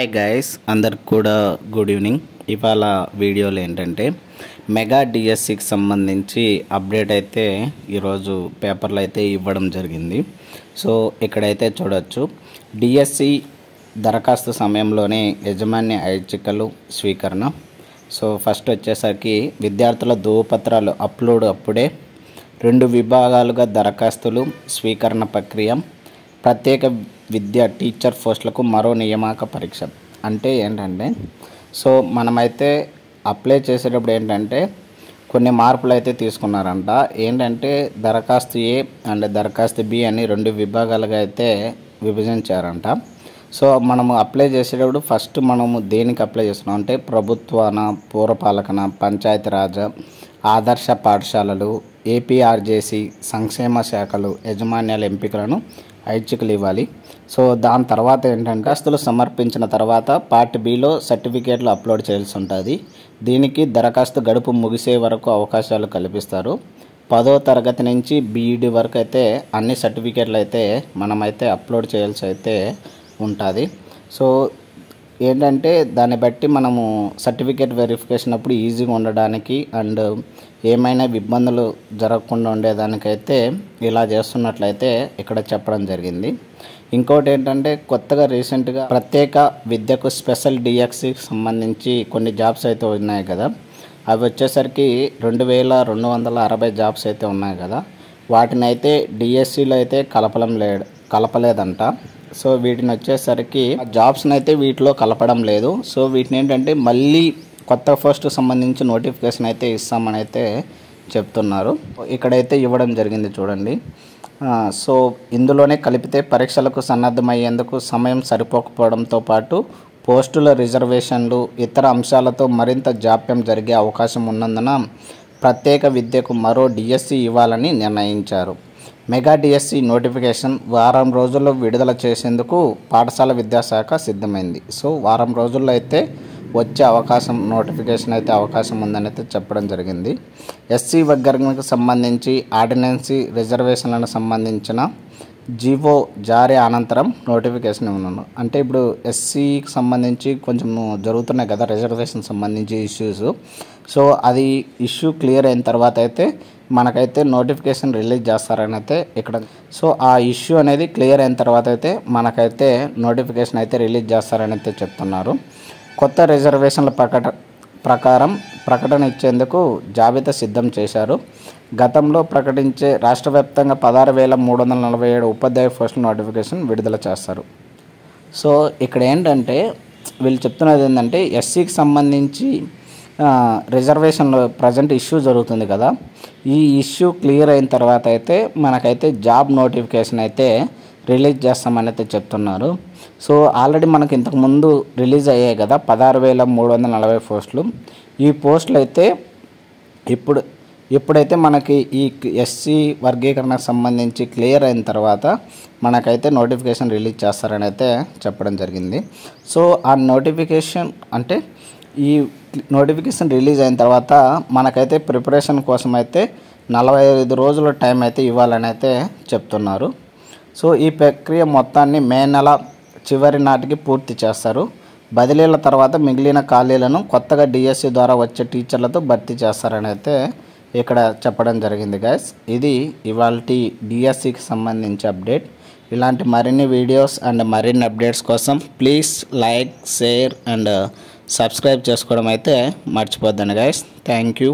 Hi guys, అందరికి కూడా good evening. ఇవాళ వీడియోలో ఏంటంటే మెగా డిఎస్సికి సంబంధించి అప్డేట్ అయితే ఈరోజు పేపర్లో అయితే ఇవ్వడం జరిగింది. సో ఇక్కడైతే చూడొచ్చు, డిఎస్సి దరఖాస్తు సమయంలోనే యాజమాన్య ఐచ్ఛికలు స్వీకరణ. సో ఫస్ట్ వచ్చేసరికి విద్యార్థుల ధృవపత్రాలు అప్లోడ్ అప్పుడే 2 విభాగాలుగా దరఖాస్తులు స్వీకరణ ప్రక్రియ. ప్రత్యేక విద్యా టీచర్ పోస్టులకు మరో నియామక పరీక్ష. అంటే ఏంటంటే, సో మనమైతే అప్లై చేసేటప్పుడు ఏంటంటే కొన్ని మార్పులు అయితే తీసుకున్నారంట. ఏంటంటే దరఖాస్తు ఏ అండ్ దరఖాస్తు బి అని 2 విభాగాలుగా అయితే విభజించారంట. సో మనము అప్లై చేసేటప్పుడు ఫస్ట్ మనము దేనికి అప్లై చేస్తున్నాం అంటే ప్రభుత్వాన, పురపాలకన, పంచాయతీరాజ్, ఆదర్శ పాఠశాలలు, ఏపీఆర్జేసి, సంక్షేమ శాఖలు యాజమాన్యాల ఎంపికలను ఐచ్ఛికలు ఇవ్వాలి. సో దాని తర్వాత ఏంటంటే దరఖాస్తులు సమర్పించిన తర్వాత పార్ట్ బిలో సర్టిఫికేట్లు అప్లోడ్ చేయాల్సి ఉంటుంది. దీనికి దరఖాస్తు గడువు ముగిసే వరకు అవకాశాలు కల్పిస్తారు. 10వ తరగతి నుంచి బీఈడి వరకు అయితే అన్ని సర్టిఫికేట్లు అయితే మనమైతే అప్లోడ్ చేయాల్సి అయితే ఉంటుంది. సో ఏంటంటే దాన్ని బట్టి మనము సర్టిఫికేట్ వెరిఫికేషన్ అప్పుడు ఈజీగా ఉండడానికి అండ్ ఏమైనా ఇబ్బందులు జరగకుండా ఉండేదానికైతే ఇలా చేస్తున్నట్లయితే ఇక్కడ చెప్పడం జరిగింది. ఇంకోటి ఏంటంటే కొత్తగా రీసెంట్గా ప్రత్యేక విద్యకు స్పెషల్ డిఎస్సికి సంబంధించి కొన్ని జాబ్స్ అయితే ఉన్నాయి కదా, అవి వచ్చేసరికి 2260 జాబ్స్ అయితే ఉన్నాయి కదా, వాటిని అయితే డిఎస్సిలో అయితే కలపలేదంట. సో వీటిని వచ్చేసరికి జాబ్స్ని అయితే వీటిలో కలపడం లేదు. సో వీటిని ఏంటంటే మళ్ళీ కొత్త పోస్టుకు సంబంధించి నోటిఫికేషన్ అయితే ఇస్తామని అయితే చెప్తున్నారు. ఇక్కడైతే ఇవ్వడం జరిగింది చూడండి. సో ఇందులోనే కలిపితే పరీక్షలకు సన్నద్ధమయ్యేందుకు సమయం సరిపోకపోవడంతో పాటు పోస్టుల రిజర్వేషన్లు, ఇతర అంశాలతో మరింత జాప్యం జరిగే అవకాశం ఉన్నందున ప్రత్యేక విద్యకు మరో డిఎస్సి ఇవ్వాలని నిర్ణయించారు. మెగా డిఎస్సి నోటిఫికేషన్ వారం రోజుల్లో విడుదల చేసేందుకు పాఠశాల విద్యాశాఖ సిద్ధమైంది. సో వారం రోజుల్లో అయితే వచ్చే అవకాశం, నోటిఫికేషన్ అయితే అవకాశం ఉందని అయితే చెప్పడం జరిగింది. ఎస్సీ వర్గానికి సంబంధించి ఆర్డినెన్సీ రిజర్వేషన్లకు సంబంధించిన జీవో జారీ అనంతరం నోటిఫికేషన్ ఇవ్వనున్నాను. అంటే ఇప్పుడు ఎస్సీకి సంబంధించి కొంచెం జరుగుతున్నాయి కదా రిజర్వేషన్ సంబంధించి ఇష్యూస్. సో అది ఇష్యూ క్లియర్ అయిన తర్వాత అయితే మనకైతే నోటిఫికేషన్ రిలీజ్ చేస్తారని అయితే ఇక్కడ. సో ఆ ఇష్యూ అనేది క్లియర్ అయిన తర్వాత అయితే మనకైతే నోటిఫికేషన్ అయితే రిలీజ్ చేస్తారని అయితే చెప్తున్నారు. కొత్త రిజర్వేషన్ల ప్రకటన ఇచ్చేందుకు జాబితా సిద్ధం చేశారు. గతంలో ప్రకటించే రాష్ట్ర వ్యాప్తంగా 16,347 ఉపాధ్యాయ పోస్టుల నోటిఫికేషన్ విడుదల చేస్తారు. సో ఇక్కడ ఏంటంటే వీళ్ళు చెప్తున్నది ఏంటంటే ఎస్సీకి సంబంధించి రిజర్వేషన్లో ప్రజెంట్ ఇష్యూ జరుగుతుంది కదా, ఈ ఇష్యూ క్లియర్ అయిన తర్వాత అయితే మనకైతే జాబ్ నోటిఫికేషన్ అయితే రిలీజ్ చేస్తామని అయితే చెప్తున్నారు. సో ఆల్రెడీ మనకి ఇంతకుముందు రిలీజ్ అయ్యాయి కదా 16,340 పోస్టులు. ఈ పోస్టులు అయితే ఇప్పుడైతే మనకి ఈ ఎస్సీ వర్గీకరణకు సంబంధించి క్లియర్ అయిన తర్వాత మనకైతే నోటిఫికేషన్ రిలీజ్ చేస్తారని అయితే చెప్పడం జరిగింది. సో ఆ నోటిఫికేషన్ అంటే ఈ నోటిఫికేషన్ రిలీజ్ అయిన తర్వాత మనకైతే ప్రిపరేషన్ కోసం అయితే 45 రోజుల టైం అయితే ఇవ్వాలని అయితే చెప్తున్నారు. సో ఈ ప్రక్రియ మొత్తాన్ని మే నెల చివరి నాటికి పూర్తి చేస్తారు. బదిలీల తర్వాత మిగిలిన ఖాళీలను కొత్తగా డిఎస్సి ద్వారా వచ్చే టీచర్లతో భర్తీ చేస్తారని అయితే ఇక్కడ చెప్పడం జరిగింది గైస్. ఇది ఇవాల్టి డిఎస్సికి సంబంధించి అప్డేట్. ఇలాంటి మరిన్ని వీడియోస్ అండ్ మరిన్ని అప్డేట్స్ కోసం please like, share and subscribe చేసుకోవడం అయితే మర్చిపోద్దండి గైస్. Thank you.